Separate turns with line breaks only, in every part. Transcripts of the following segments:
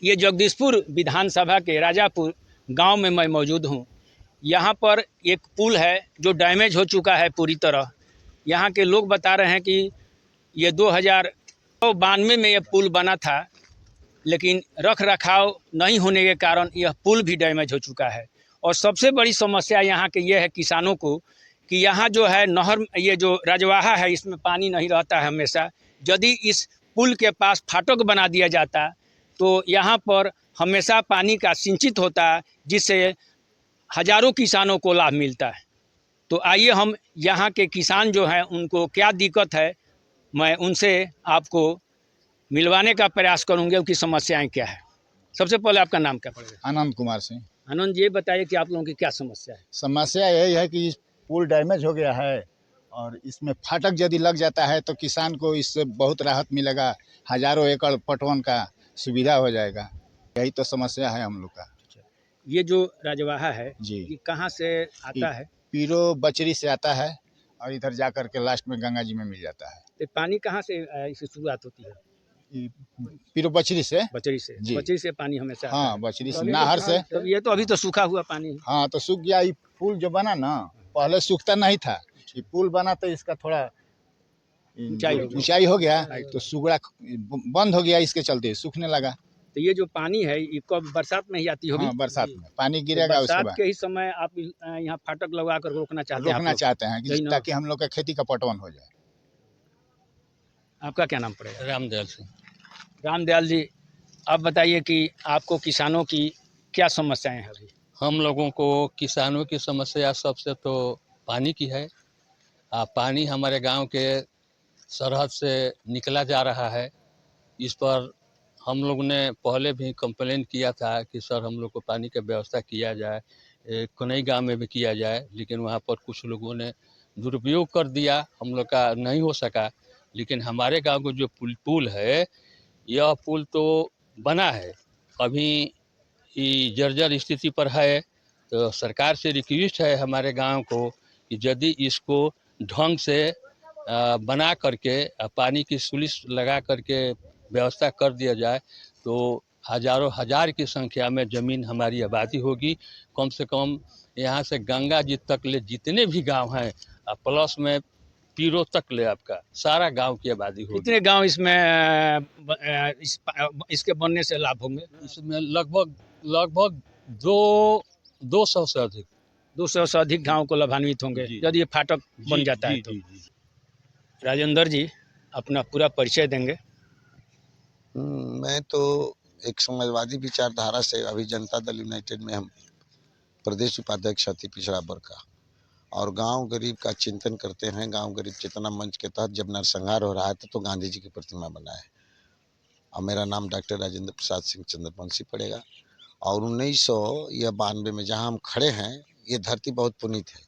ये जगदीशपुर विधानसभा के राजापुर गांव में मैं मौजूद हूं। यहां पर एक पुल है जो डैमेज हो चुका है पूरी तरह। यहां के लोग बता रहे हैं कि ये 2092 में ये पुल बना था, लेकिन रख रखाव नहीं होने के कारण यह पुल भी डैमेज हो चुका है। और सबसे बड़ी समस्या यहाँ के ये है किसानों को कि यहाँ जो है नहर, ये जो रजवाहा है, इसमें पानी नहीं रहता है हमेशा। यदि इस पुल के पास फाटक बना दिया जाता तो यहाँ पर हमेशा पानी का सिंचित होता, जिससे हजारों किसानों को लाभ मिलता है। तो आइए हम यहाँ के किसान जो हैं उनको क्या दिक्कत है, मैं उनसे आपको मिलवाने का प्रयास करूँगे, उनकी समस्याएं क्या है। सबसे पहले आपका नाम क्या पड़ेगा?
आनंद कुमार सिंह।
आनंद, ये बताइए कि आप लोगों की क्या समस्या है?
समस्या यही है कि इस पुल डैमेज हो गया है और इसमें फाटक यदि लग जाता है तो किसान को इससे बहुत राहत मिलेगा। हजारों एकड़ पटवन का सुविधा हो जाएगा। यही तो समस्या है हम लोग का।
ये जो रजवाहा है
जी,
ये कहाँ से आता है?
पीरो बचरी से आता है और इधर जा कर के लास्ट में गंगा जी में मिल जाता है।
तो पानी कहाँ से इसकी शुरुआत होती है?
पीरो बचरी से।
बचरी से?
जी।
बचरी से पानी हमेशा आता
हाँ,
है।
बचरी से, नहर से।
तो ये तो अभी तो सूखा हुआ पानी है।
हाँ, तो सूख गया। ये पुल जो बना ना, पहले सूखता नहीं था। ये पुल बना तो इसका थोड़ा ऊंचाई हो गया तो सुगड़ा बंद हो गया, इसके चलते सूखने लगा।
तो ये जो पानी है ये कब बरसात में ही आती होगी?
हाँ, बरसात में पानी गिरेगा।
तो
उसके
बरसात
बाद
के ही समय आप यहाँ फाटक लगा कर रोकना चाहते हैं?
कि ताकि हम लोग का खेती का पटवन हो जाए।
आपका क्या नाम पड़ेगा?
रामदयाल सिंह।
रामदयाल जी, आप बताइए कि आपको किसानों की क्या समस्याएं हैं अभी?
हम लोगों को किसानों की समस्या सबसे तो पानी की है। पानी हमारे गांव के सरहद से निकला जा रहा है। इस पर हम लोग ने पहले भी कंप्लेंट किया था कि सर हम लोग को पानी की व्यवस्था किया जाए, कई गांव में भी किया जाए, लेकिन वहां पर कुछ लोगों ने दुरुपयोग कर दिया, हम लोग का नहीं हो सका। लेकिन हमारे गांव को जो पुल है, यह पुल तो बना है, अभी ये जर्जर स्थिति पर है। तो सरकार से रिक्वेस्ट है हमारे गांव को कि यदि इसको ढंग से बना करके पानी की स्लुइस लगा करके व्यवस्था कर दिया जाए तो हजारों हजार की संख्या में ज़मीन हमारी आबादी होगी। कम से कम यहाँ से गंगा जी तक ले जितने भी गांव हैं, प्लस में पीरो तक ले आपका सारा गांव की आबादी होगी।
कितने गांव इसमें इसके बनने से लाभ होंगे?
इसमें लगभग 200 से अधिक
200 से अधिक गांव को लाभान्वित होंगे यदि ये फाटक बन जाता है तो। राजेंद्र जी, अपना पूरा परिचय देंगे?
मैं तो एक समाजवादी विचारधारा से अभी जनता दल यूनाइटेड में हम प्रदेश उपाध्यक्ष अति पिछड़ा वर्ग का, और गांव गरीब का चिंतन करते हैं। गांव गरीब चेतना मंच के तहत जब नरसंहार हो रहा था तो गांधी जी की प्रतिमा बनाए। और मेरा नाम डॉक्टर राजेंद्र प्रसाद सिंह चंद्रवंशी पड़ेगा। और 1992 में जहां हम खड़े हैं, ये धरती बहुत पुनीत है।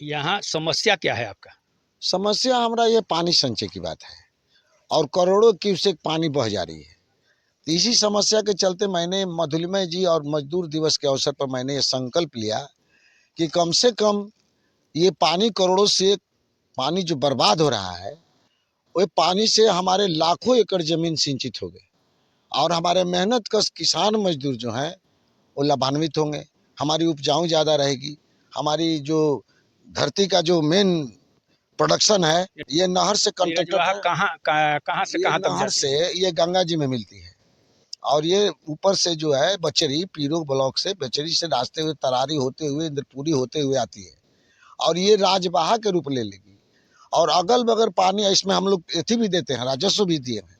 यहाँ समस्या क्या है आपका?
समस्या हमारा ये पानी संचय की बात है और करोड़ों क्यूसेक पानी बह जा रही है। तो इसी समस्या के चलते मैंने मधुलिमय जी और मजदूर दिवस के अवसर पर मैंने ये संकल्प लिया कि कम से कम ये पानी, करोड़ों से पानी जो बर्बाद हो रहा है, वो पानी से हमारे लाखों एकड़ जमीन सिंचित हो गए और हमारे मेहनत कश किसान मजदूर जो हैं वो लाभान्वित होंगे। हमारी उपजाऊ ज़्यादा रहेगी। हमारी जो धरती का जो मेन प्रोडक्शन है, ये नहर से कंटेक्टेड है।
कहाँ से कहाँ तक?
नहर से ये गंगा जी में मिलती है और ये ऊपर से जो है बचरी, पीरो ब्लॉक से बचरी से रास्ते हुए तरारी होते हुए इंद्रपुरी होते हुए आती है और ये राजवाहा के रूप ले लेगी। और अगल बगल पानी, इसमें हम लोग एथी भी देते हैं, राजस्व भी दिए हैं।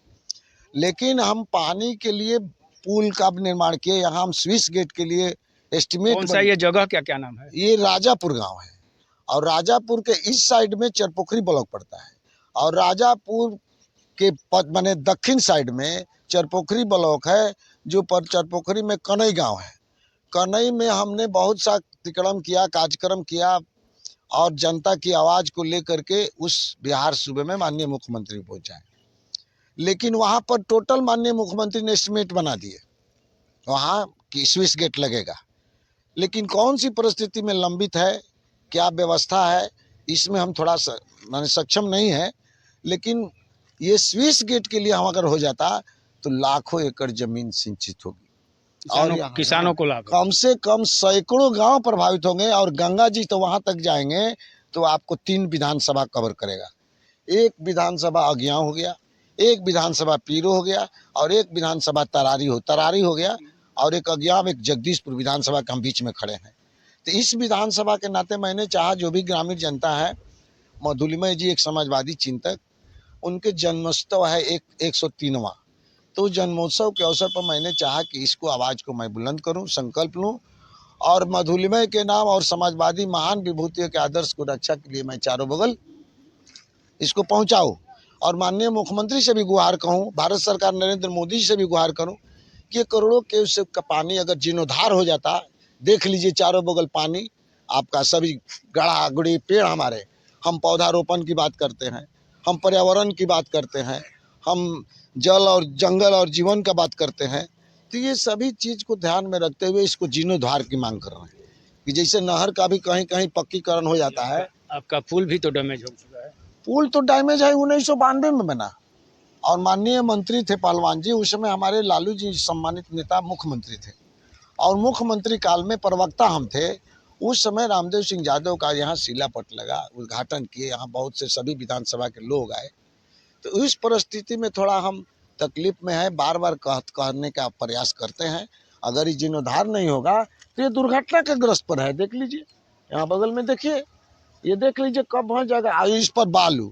लेकिन हम पानी के लिए पुल का निर्माण किए। यहाँ हम स्विस गेट के लिए एस्टिमेट।
कौन सा ये जगह क्या नाम है?
ये राजापुर गांव है और राजापुर के इस साइड में चरपोखरी ब्लॉक पड़ता है और राजापुर के माने दक्षिण साइड में चरपोखरी ब्लॉक है, जो पर चरपोखरी में कनई गांव है। कनई में हमने बहुत सा अतिक्रमण किया, कार्यक्रम किया और जनता की आवाज़ को लेकर के उस बिहार सूबे में माननीय मुख्यमंत्री पहुंचाए। लेकिन वहां पर टोटल माननीय मुख्यमंत्री ने एस्टिमेट बना दिए वहां कि स्विस गेट लगेगा। लेकिन कौन सी परिस्थिति में लंबित है, क्या व्यवस्था है, इसमें हम थोड़ा माने सक्षम नहीं है। लेकिन ये स्विस गेट के लिए हम अगर हो जाता तो लाखों एकड़ जमीन सिंचित होगी और यहाँ
किसानों को लाभ।
कम से कम सैकड़ों गांव प्रभावित होंगे और गंगा जी तो वहां तक जाएंगे तो आपको 3 विधानसभा कवर करेगा। एक विधानसभा अगियां हो गया, एक विधानसभा पीरो हो गया और एक विधानसभा तरारी हो गया और एक अगियां एक जगदीशपुर विधानसभा के हम बीच में खड़े हैं। तो इस विधानसभा के नाते मैंने चाहा जो भी ग्रामीण जनता है, मधुलिमय जी एक समाजवादी चिंतक, उनके जन्मोत्सव है 103वां, तो जन्मोत्सव के अवसर पर मैंने चाहा कि इसको आवाज़ को मैं बुलंद करूं, संकल्प लूं और मधुलिमय के नाम और समाजवादी महान विभूतियों के आदर्श को रक्षा के लिए मैं चारों बगल इसको पहुंचाऊं और माननीय मुख्यमंत्री से भी गुहार कहूं, भारत सरकार नरेंद्र मोदी जी से भी गुहार करूं कि करोड़ों क्यूसेक का पानी अगर जीर्णोद्धार हो जाता, देख लीजिए चारों बगल पानी आपका, सभी गड़ा गुड़ी पेड़ हमारे, हम पौधारोपण की बात करते हैं, हम पर्यावरण की बात करते हैं, हम जल और जंगल और जीवन का बात करते हैं, तो ये सभी चीज़ को ध्यान में रखते हुए इसको जीर्णोद्धार की मांग कर रहे हैं कि जैसे नहर का भी कहीं कहीं पक्कीकरण हो जाता है।
आपका पुल भी तो डैमेज हो चुका है।
पुल तो डैमेज है, 1992 में बना और माननीय मंत्री थे पहलवान जी, उस समय हमारे लालू जी सम्मानित नेता मुख्यमंत्री थे और मुख्यमंत्री काल में प्रवक्ता हम थे। उस समय रामदेव सिंह यादव का यहाँ शिलापट लगा, उद्घाटन किए, यहाँ बहुत से सभी विधानसभा के लोग आए। तो इस परिस्थिति में थोड़ा हम तकलीफ में है, बार बार कहने का प्रयास करते हैं, अगर ये जीर्णोद्धार नहीं होगा तो ये दुर्घटना के ग्रस्त पर है। देख लीजिए यहाँ बगल में, देखिए ये देख लीजिए कब पहुँच जाएगा। इस पर बालू,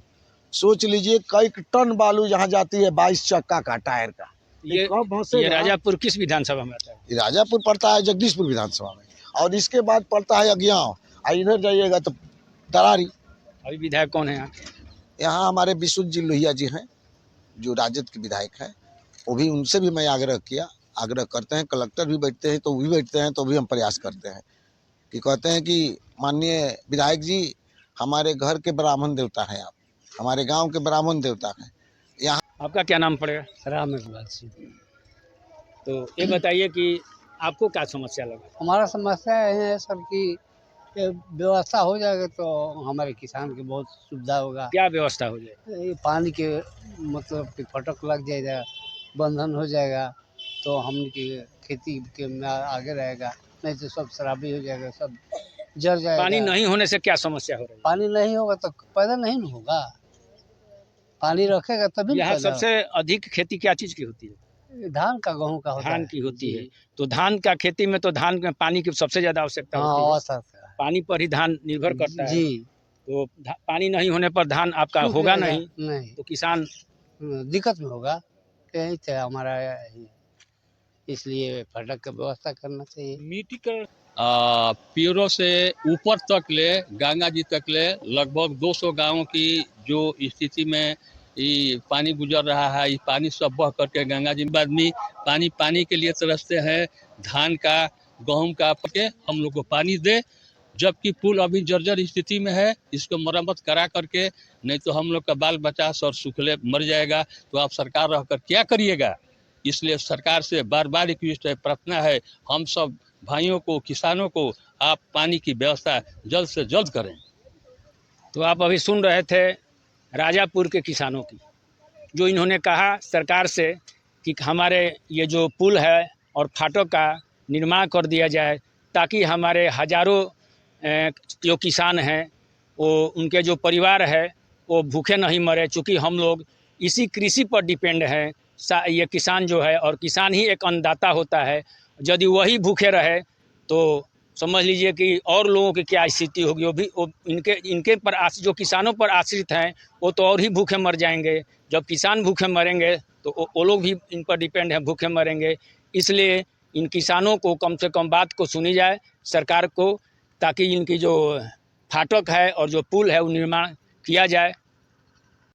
सोच लीजिए कई टन बालू यहाँ जाती है 22 चक्का का टायर का।
ये राजापुर किस विधानसभा में आता है?
ये राजापुर पड़ता है जगदीशपुर विधानसभा में और इसके बाद पड़ता है अगियाव, इधर जाइएगा तो तरारी।
अभी विधायक कौन है यहाँ?
यहाँ हमारे विशुद्ध जी लोहिया जी हैं जो राजद के विधायक हैं, वो भी, उनसे भी मैं आग्रह करते हैं, कलेक्टर भी बैठते हैं तो भी बैठते हैं तो भी हम प्रयास करते हैं कि कहते हैं कि माननीय विधायक जी हमारे घर के ब्राह्मण देवता हैं, आप हमारे गांव के ब्राह्मण देवता हैं। यहाँ
आपका क्या नाम पड़ेगा?
राम इकबाल सिंह।
तो ये बताइए कि आपको क्या समस्या लगा?
हमारा समस्या यह है सर कि ये व्यवस्था हो जाएगा तो हमारे किसान की बहुत सुविधा होगा।
क्या व्यवस्था हो जाए?
ये पानी के मतलब कि फटक लग जाएगा, बंधन हो जाएगा तो हम की खेती के में आगे रहेगा, नहीं तो सब शराबी हो जाएगा, सब जल जाएगा।
पानी नहीं होने से क्या समस्या हो रही है?
पानी नहीं होगा तो पैदा नहीं न होगा, पानी रखेगा तभी।
यहाँ सबसे अधिक खेती क्या चीज़ की होती है?
धान का, गेहूँ का होता है।
धान की होती है। तो धान का खेती में तो धान में पानी की सबसे ज़्यादा आवश्यकता होती है। पानी पर ही धान निर्भर करता है
जी।
तो पानी नहीं होने पर धान आपका होगा नहीं तो किसान
दिक्कत में होगा। यही थे हमारा, इसलिए फटक का व्यवस्था करना चाहिए।
मिट्टी का पीरो से ऊपर तक ले, गंगा जी तक ले लगभग 200 गांवों की जो स्थिति में ये पानी गुजर रहा है, ये पानी सब बह करके गंगा जी में आदमी पानी के लिए तरसते हैं। धान का, गेहूं का के हम लोग को पानी दे, जबकि पुल अभी जर्जर स्थिति में है, इसको मरम्मत करा करके, नहीं तो हम लोग का बाल बच्चा और सूखले मर जाएगा। तो आप सरकार रहकर क्या करिएगा? इसलिए सरकार से बार बार रिक्वेस्ट है, प्रार्थना है, हम सब भाइयों को, किसानों को, आप पानी की व्यवस्था जल्द से जल्द करें।
तो आप अभी सुन रहे थे राजापुर के किसानों की, जो इन्होंने कहा सरकार से कि हमारे ये जो पुल है और फाटक का निर्माण कर दिया जाए ताकि हमारे हजारों जो किसान हैं, वो उनके जो परिवार है वो भूखे नहीं मरे। चूँकि हम लोग इसी कृषि पर डिपेंड हैं, ये किसान जो है, और किसान ही एक अन्नदाता होता है। यदि वही भूखे रहे तो समझ लीजिए कि और लोगों की क्या स्थिति होगी। वो इनके पर जो किसानों पर आश्रित हैं वो तो और ही भूखे मर जाएंगे। जब किसान भूखे मरेंगे तो वो लोग भी इन पर डिपेंड हैं, भूखे मरेंगे। इसलिए इन किसानों को कम से कम बात को सुनी जाए सरकार को, ताकि इनकी जो फाटक है और जो पुल है वो निर्माण किया जाए।